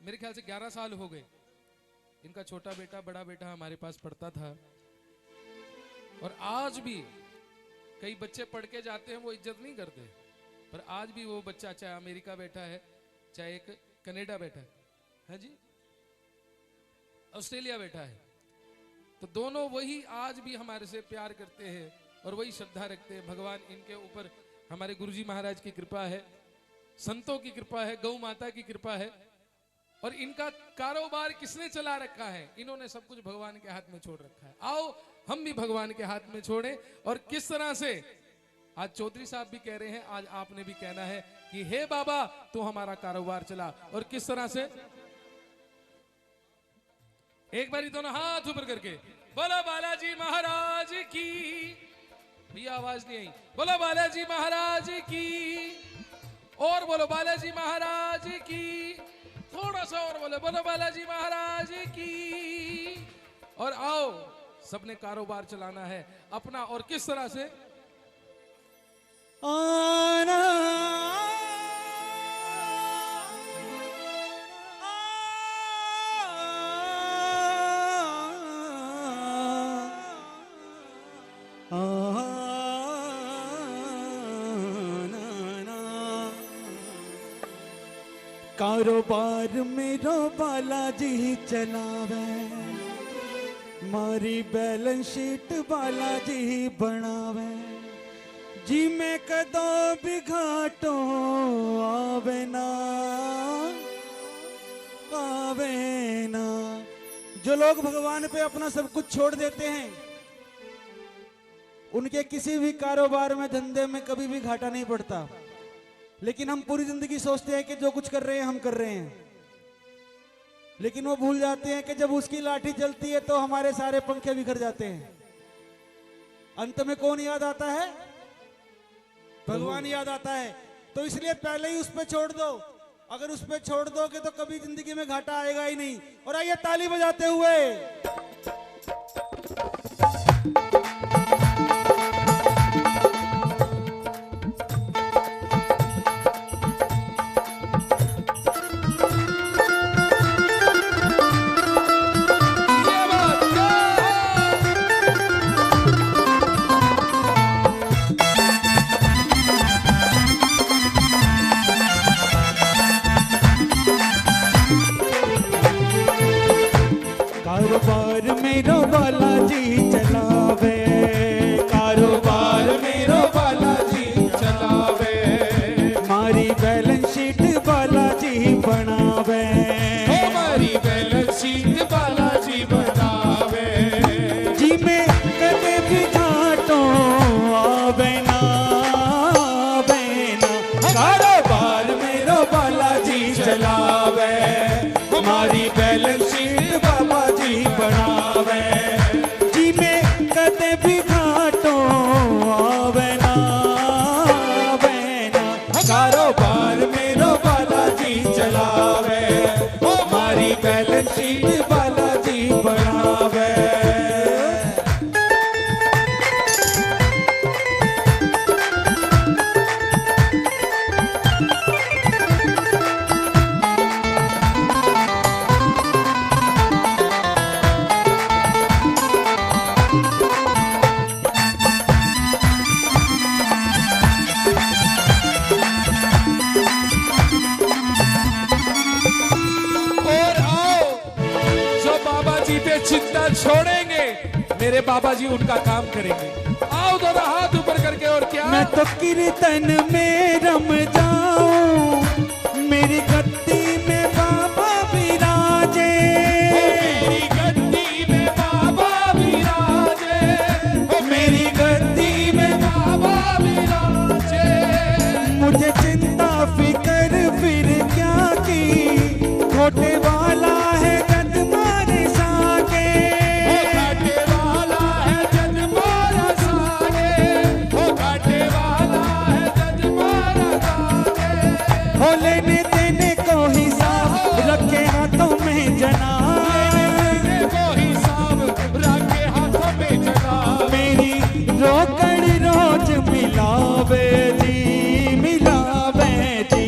मेरे ख्याल से 11 साल हो गए। इनका छोटा बेटा बड़ा बेटा हमारे पास पढ़ता था, और आज भी कई बच्चे पढ़ के जाते हैं, वो इज्जत नहीं करते, पर आज भी वो बच्चा चाहे अमेरिका बैठा है, चाहे एक कनाडा बैठा है जी, ऑस्ट्रेलिया बैठा है, तो दोनों वही आज भी हमारे से प्यार करते हैं और वही श्रद्धा रखते हैं। भगवान इनके ऊपर, हमारे गुरुजी महाराज की कृपा है, संतों की कृपा है, गौ माता की कृपा है। और इनका कारोबार किसने चला रखा है? इन्होंने सब कुछ भगवान के हाथ में छोड़ रखा है। आओ हम भी भगवान के हाथ में छोड़ें। और किस तरह से आज चौधरी साहब भी कह रहे हैं, आज आपने भी कहना है कि हे बाबा तू हमारा कारोबार चला। और किस तरह से? एक बारी दोनों हाथ ऊपर करके बोलो बालाजी महाराज की। भैया आवाज नहीं आई। बोलो बालाजी महाराज की। और बोलो बालाजी महाराज की। थोड़ा सा और बोलो, बोलो बालाजी महाराज की। और आओ सबने कारोबार चलाना है अपना। और किस तरह से? आना कारोबार मेरो बालाजी चलावे, मारी बैलेंस शीट बालाजी बनावे, जी में कदों भी घाटों आवे ना, आवे ना। जो लोग भगवान पे अपना सब कुछ छोड़ देते हैं, उनके किसी भी कारोबार में, धंधे में कभी भी घाटा नहीं पड़ता। लेकिन हम पूरी जिंदगी सोचते हैं कि जो कुछ कर रहे हैं हम कर रहे हैं, लेकिन वो भूल जाते हैं कि जब उसकी लाठी चलती है तो हमारे सारे पंखे बिखर जाते हैं। अंत में कौन याद आता है? भगवान याद आता है। तो इसलिए पहले ही उस पे छोड़ दो। अगर उस पे छोड़ दोगे तो कभी जिंदगी में घाटा आएगा ही नहीं। और आइए ताली बजाते हुए कारोबार मेरो बालाजी चलावे, कारोबार मेरो बालाजी चलावे, मारी बैलेंस शीट बालाजी बनावे, हमारी बैलेंस शीट बालाजी बनावे, जी में कदे भी घाटों आवे ना, आवे ना। कारोबार मेरो बालाजी चलावे, हमारी बैलेंस शीट बाबाजी बनावे, जी में कदे भी घाटों आवे ना, आवे ना। कारोबार मेरो बालाजी चलावे, हमारी बैलेंस शीट बालाजी बनावे। चिंता छोड़ेंगे, मेरे बाबा जी उनका काम करेंगे। आओ दोनों हाथ ऊपर करके। और क्या? मैं तो कीर्तन में रम जाऊं, मेरी गद्दी में बाबा विराजे, मेरी गद्दी में बाबा विराजे, मेरी गद्दी में बाबा विराजे। मुझे चिंता फिकर फिर क्या की, खोटे वाला है जद मारे सागे, घाटे वाला है जद मारा सागे, घाटे वाला है जद मारा सागे। हो लेने देने को हिसाब रखे हाथों में जना, वो हिसाब रखे हाथों में जना, मेरी रोकड़ रोज मिलावे जी, मिलावे जी।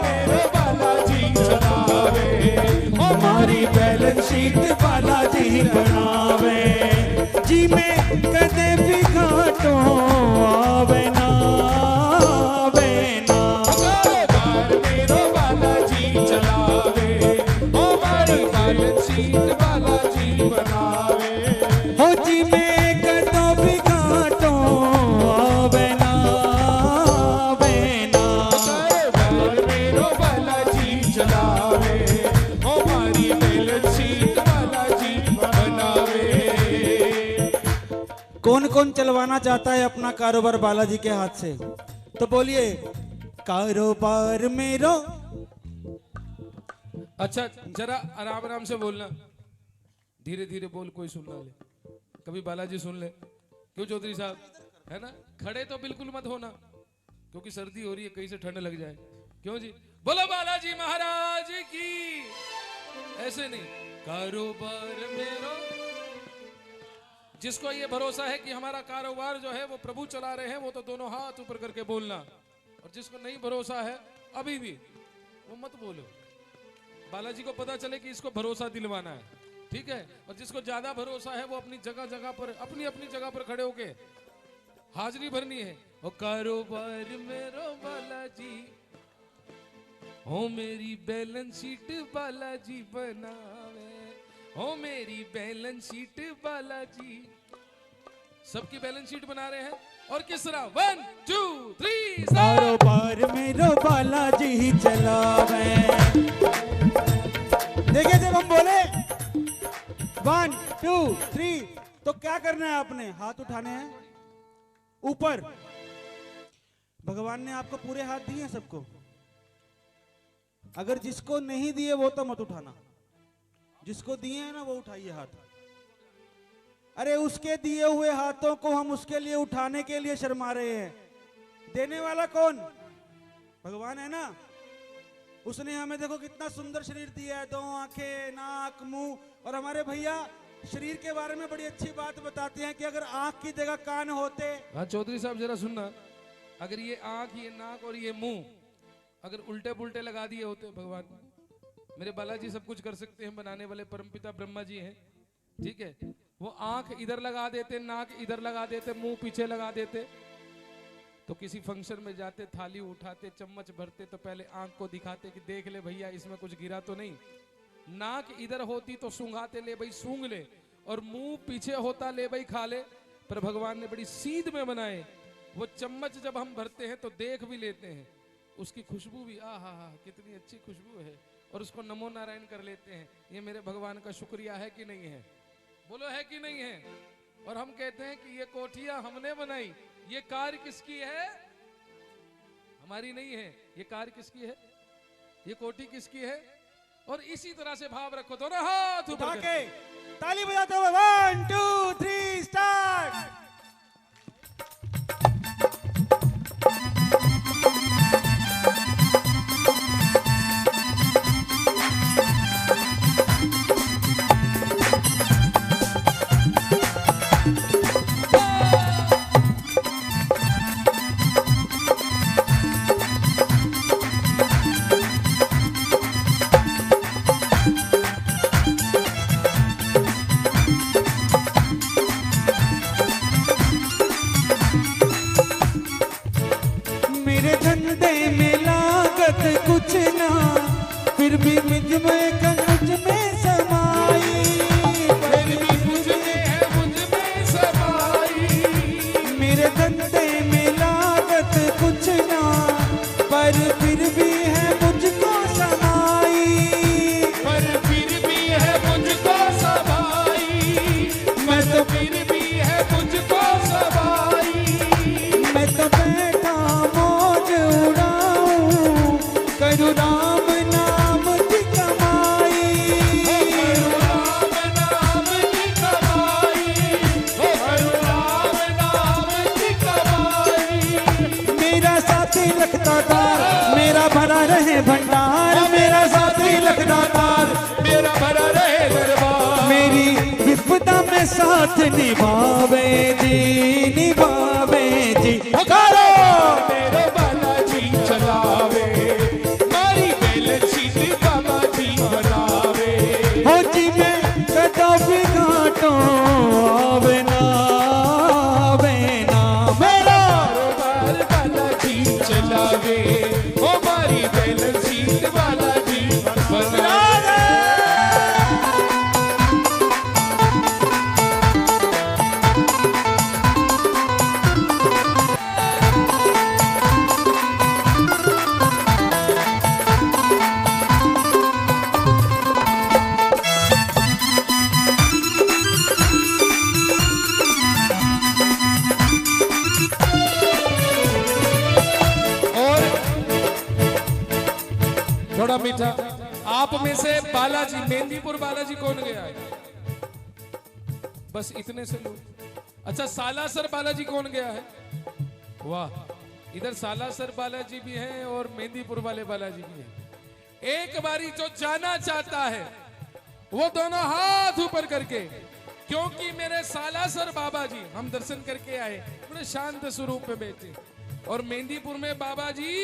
मेरो बालाजी चलावे, मारी बैलेंस शीट बालाजी बनावे जी में कदे भी घाटो आवे ना आवे ना कारोबार मेरो बालाजी चलावे ओ मारी बैलेंस शीट बालाजी बनावे हो जी में कदो भी घाटो आवे ना आवे ना कारोबार मेरो बालाजी चलावे ओ मारी बैलेंस शीट बालाजी बनावे कौन कौन चलवाना चाहता है अपना कारोबार बालाजी के हाथ से? तो बोलिए कारोबार मेरो। अच्छा जरा आराम आराम से बोलना, धीरे धीरे बोल, कोई सुन ना ले, कभी बालाजी सुन ले। क्यों चौधरी साहब, है ना? खड़े तो बिल्कुल मत होना, क्योंकि सर्दी हो रही है, कहीं से ठंड लग जाए। क्यों जी? बोलो बालाजी महाराज की। ऐसे नहीं, कारोबार मेरो। जिसको ये भरोसा है कि हमारा कारोबार जो है वो प्रभु चला रहे हैं, वो तो दोनों हाथ ऊपर करके बोलना। और जिसको नहीं भरोसा है अभी भी, वो मत बोलो। बालाजी को पता चले कि इसको भरोसा दिलवाना है, ठीक है? और जिसको ज्यादा भरोसा है वो अपनी जगह जगह पर, अपनी अपनी जगह पर खड़े होके हाजिरी भरनी है। ओ कारोबार मेरो बालाजी, ओ मेरी बैलेंस शीट बालाजी बनावे, ओ मेरी बैलेंस शीट बालाजी। सबकी बैलेंस शीट बना रहे हैं। और किस तरह? 1 2 3 कारोबार मेरो बालाजी चलावे। देखिए जब हम बोले 1 2 3 तो क्या करना है? आपने हाथ उठाने हैं ऊपर। भगवान ने आपको पूरे हाथ दिए हैं सबको। अगर जिसको नहीं दिए वो तो मत उठाना, जिसको दिए हैं ना वो उठाइए हाथ। अरे उसके दिए हुए हाथों को हम उसके लिए उठाने के लिए शर्मा रहे हैं। देने वाला कौन? भगवान है ना। उसने हमें देखो कितना सुंदर शरीर दिया है, 2 आंखें, नाक, मुंह। और हमारे भैया शरीर के बारे में बड़ी अच्छी बात बताते हैं कि अगर आंख की जगह कान होते। हाँ चौधरी साहब जरा सुनना, अगर ये आंख, ये नाक और ये मुंह अगर उल्टे पुल्टे लगा दिए होते भगवान, मेरे बालाजी सब कुछ कर सकते हैं, बनाने वाले परमपिता ब्रह्मा जी हैं, ठीक है? वो आंख इधर लगा देते, नाक इधर लगा देते, मुंह पीछे लगा देते, तो किसी फंक्शन में जाते, थाली उठाते, चम्मच भरते तो पहले आंख को दिखाते कि देख ले भैया इसमें कुछ गिरा तो नहीं। नाक इधर होती तो सूंघाते, ले भाई सूंघ ले। और मुंह पीछे होता, ले भाई खा ले। पर भगवान ने बड़ी सीध में बनाए। वो चम्मच जब हम भरते हैं तो देख भी लेते हैं, उसकी खुशबू भी, आहा हा कितनी अच्छी खुशबू है, और उसको नमो नारायण कर लेते हैं। ये मेरे भगवान का शुक्रिया है कि नहीं है? बोलो है कि नहीं है? और हम कहते हैं कि ये कोठियां हमने बनाई, ये कार किसकी है? हमारी नहीं है। ये कार किसकी है? ये कोठी किसकी है? और इसी तरह से भाव रखो, दोनों हाथ ऊपर के ताली बजाते हुए 1 2 3 स्टार्ट। कुछ ना फिर भी मुझ में समाई, फिर भी मुझ में समाई। मेरे धंधे में लागत कुछ ना पर फिर भी है मुझको समाई, पर फिर भी है मुझको समाई। मैं तो फिर भी है मुझको समाई। मैं तो बैठा मौज उड़ाऊं, करूँ राम नाम की कमाई, राम नाम की कमाई, राम नाम की कमाई। मेरा साथी लगता तार मेरा भरा रहे भंडार, मेरा साथी लगता तार मेरा भरा रहे दरबार। मेरी विपदा में साथ निभावे जी पुकारो। मेरे बालाजी चलावे, मारी बैलेंस शीट बाबाजी बनावे। आप में से बालाजी, मेहंदीपुर बालाजी कौन गया है? बस इतने से लोग। अच्छा, सालासर बालाजी कौन गया है? वाह, इधर सालासर बालाजी भी हैं और मेहंदीपुर वाले बालाजी भी हैं। एक बारी जो जाना चाहता है वो दोनों हाथ ऊपर करके, क्योंकि मेरे सालासर बाबा जी, हम दर्शन करके आए, बड़े शांत स्वरूप में बैठे, और मेहंदीपुर में बाबा जी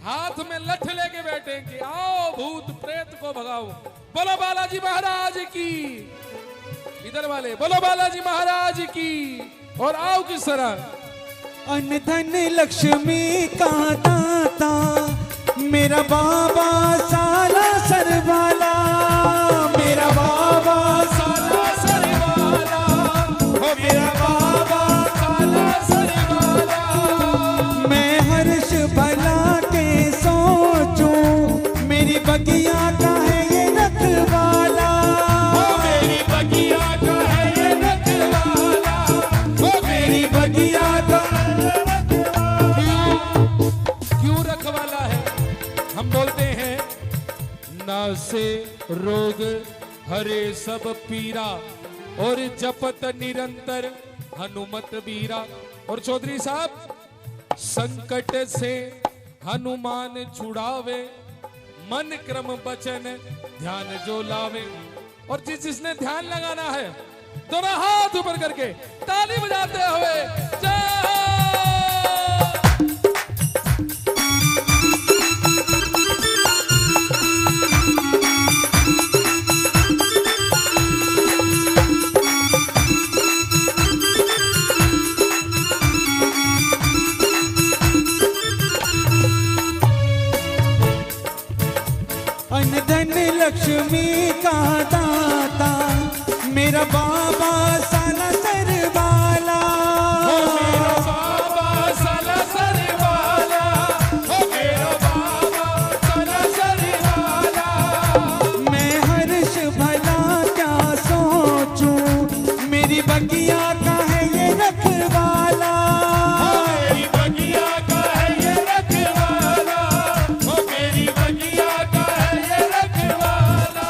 हाथ में लठ लेके बैठे कि आओ भूत प्रेत को भगाओ। बोलो बालाजी महाराज की। इधर वाले बोलो बालाजी महाराज की। और आओ किस तरह। अन्न धन लक्ष्मी का दाता मेरा बाबा सालासर वाला, मेरा बाबा सालासर वाला, हो मेरा बाबा सालासर वाला। मैं हर्ष भला के सोचूं मेरी बगिया का है ये रखवाला, हो मेरी बगिया का है ये रखवाला, हो मेरी बगिया का। क्यों रखवाला है? हम बोलते हैं ना से रोग हरे सब पीरा और जपत निरंतर हनुमत बीरा। और चौधरी साहब, संकट से हनुमान छुड़ावे मन क्रम बचन ध्यान जो लावे। और जिसने ध्यान लगाना है दोनों हाथ ऊपर करके ताली बजाते हुए जय हो। अन्न धन लक्ष्मी का दाता मेरा बाबा सालासर वाला, हो मेरा बाबा सालासर वाला, हो मेरा बाबा सालासर वाला। मैं हर्ष भला क्या सोचूं मेरी बगिया का है ये रखवाला, हो मेरी बगिया का है ये रखवाला, हो मेरी बगिया का है ये रखवाला।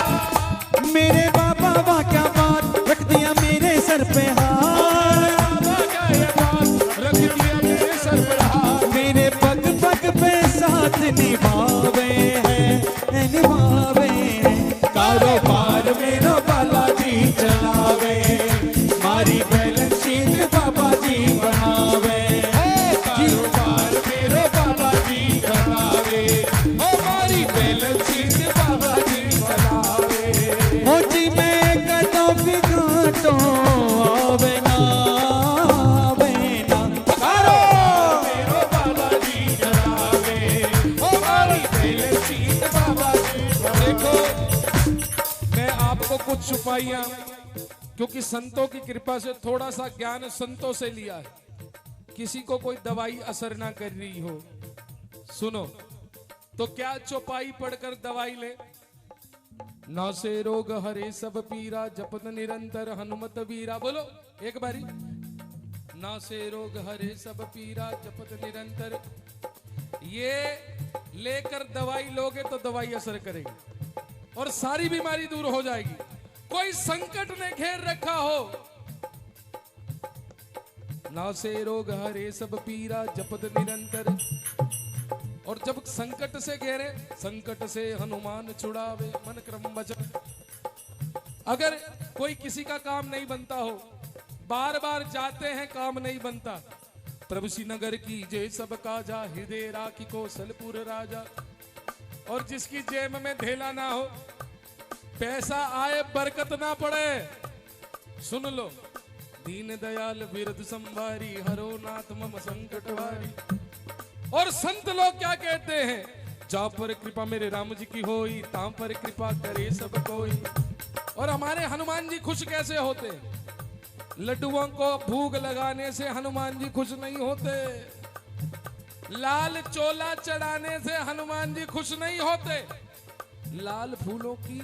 मेरे बाबा वाह क्या बात रख दिया मेरे सर पे हाथ, बाबा क्या ये बात रख दिया मेरे सर पर हाथ। मेरे पग पग पे साथ निभावे है निभावे है, कारोबार मेरा बालाजी चलावे, मारी बैलेंस शीट बाबा जी बनावे, कारोबार मेरे बाबा जी करावे, हमारी बैलेंस शीट बाबा जी बनावे। हो जी मैं कदों भी घाटों आवे ना कारो मेरो बाबा जी करावे, हमारी बैलेंस शीट बाबा जी। देखो, मैं आपको कुछ छुपाइयां, क्योंकि संतों की कृपा से थोड़ा सा ज्ञान संतों से लिया है। किसी को कोई दवाई असर ना कर रही हो, सुनो तो क्या चौपाई पढ़कर दवाई ले। ना से रोग हरे सब पीरा जपत निरंतर हनुमत बीरा। बोलो एक बारी, ना से रोग हरे सब पीरा जपत निरंतर। ये लेकर दवाई लोगे तो दवाई असर करेगी और सारी बीमारी दूर हो जाएगी। कोई संकट ने घेर रखा हो, ना से रोग हरे सब पीरा जपत निरंतर। और जब संकट से घेरे, संकट से हनुमान छुड़ावे मन क्रम वचन। अगर कोई किसी का काम नहीं बनता हो, बार बार जाते हैं काम नहीं बनता, प्रभु श्रीनगर की जय सब काजा हृदय राखी कौशलपुर राजा। और जिसकी जेब में ढेला ना हो, पैसा आए बरकत ना पड़े, सुन लो, दीन दयाल बिरद संभारी हरो नाथ मम संकट वारी। और संत लोग क्या कहते हैं, जहाँ पर कृपा मेरे राम जी की होई तां पर कृपा करे सब कोई। और हमारे हनुमान जी खुश कैसे होते हैं? लड्डुओं को भूख लगाने से हनुमान जी खुश नहीं होते, लाल चोला चढ़ाने से हनुमान जी खुश नहीं होते, लाल फूलों की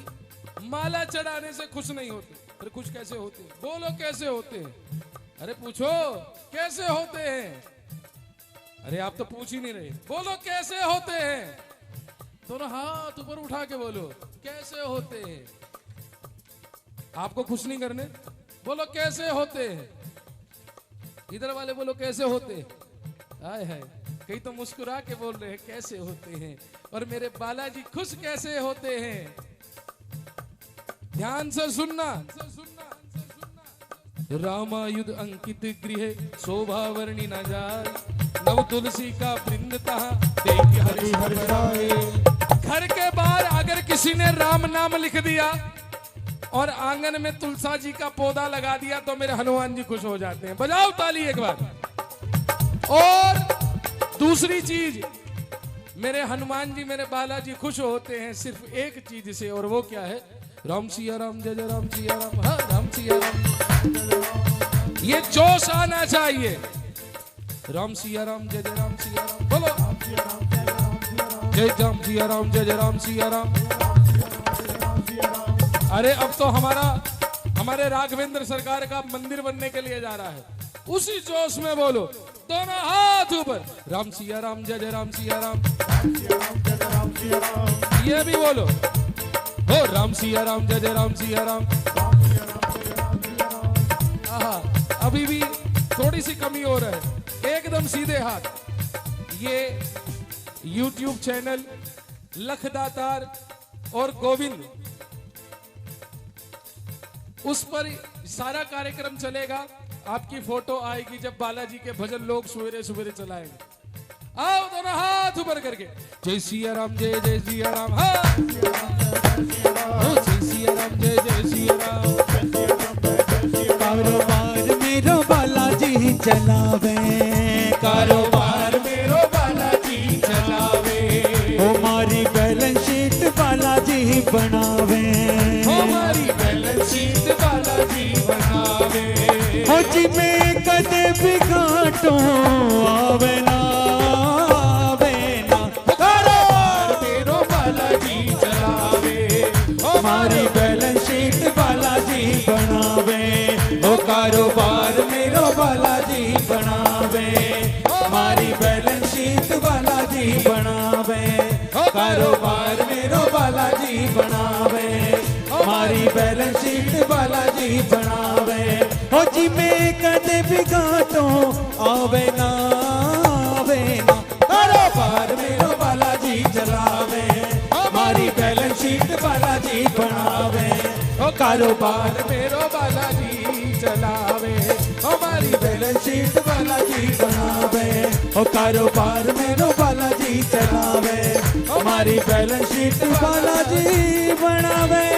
माला चढ़ाने से खुश नहीं होते। फिर खुश कैसे होते हैं? बोलो कैसे होते हैं? अरे पूछो कैसे होते हैं? अरे आप तो पूछ ही नहीं रहे। बोलो कैसे होते हैं? दोनों हाथ ऊपर उठा के बोलो। कैसे होते हैं? आपको खुश नहीं करने, बोलो कैसे होते हैं। इधर वाले बोलो कैसे होते हैं। आए हाय, कई तो मुस्कुरा के बोल रहे हैं कैसे होते हैं, और मेरे बालाजी खुश कैसे होते हैं। ध्यान से सुनना। रामायुध अंकित गृह शोभा वर्णि न जाय, नव तुलसी का वृंद तहाँ देख हरि हर्षाए। घर के बाहर अगर किसी ने राम नाम लिख दिया और आंगन में तुलसा जी का पौधा लगा दिया तो मेरे हनुमान जी खुश हो जाते हैं। बजाओ ताली एक बार। और दूसरी चीज, मेरे हनुमान जी, मेरे बालाजी खुश होते हैं सिर्फ एक चीज से, और वो क्या है? राम सिया राम, जय जय राम सिया राम, हाँ राम सिया राम। ये जोश आना चाहिए। राम सिया राम, जय जय राम सिया राम, बोलो जय राम सिया राम, जय जय राम सिया राम। अरे अब तो हमारे राघवेंद्र सरकार का मंदिर बनने के लिए जा रहा है, उसी जोश में बोलो, दोनों हाथ ऊपर, राम सिया राम, जय जय राम सिया राम। ये भी बोलो, हो राम सिया राम, जय जय राम सिया राम। अभी भी थोड़ी सी कमी हो रहा है, एकदम सीधे हाथ। ये YouTube चैनल लखदातार और गोविंद, उस पर सारा कार्यक्रम चलेगा। आपकी फोटो आएगी जब बालाजी के भजन लोग सवेरे सवेरे चलाएंगे। आओ दोनों हाथ ऊपर करके, जय सिया राम, जय जय सिया राम, हाँ जय सिया राम, जय जय सिया राम। कारोबार मेरो बालाजी चलावे, कारोबार मेरो बालाजी चलावे, हमारी बैलेंस शीट बालाजी बनावे, हमारी बैलेंस शीट बालाजी बनावे। हो जी में कदे भी घाटो आवे ना, आवे ना। कारोबार मेरो बालाजी चलावे, हमारी बैलेंस शीट बालाजी बनावे, ओ कारोबार मेरो बालाजी बनावे, हमारी बैलेंस शीट बालाजी बनावे, कारोबार मेरो बालाजी बनावे, हमारी बैलेंस शीट बालाजी बनावे। हो जी में कदे भी घाटो आवे ना, आवे ना। कारोबार मेरो बालाजी चलावे, हमारी बैलेंस शीट बालाजी बनावे, ओ कारोबार मेरो बालाजी चलावे, हमारी बैलेंस शीट बालाजी बनावे। ओ कारोबार मेरो बालाजी चलावे, हमारी बैलेंस शीट बालाजी बनावे।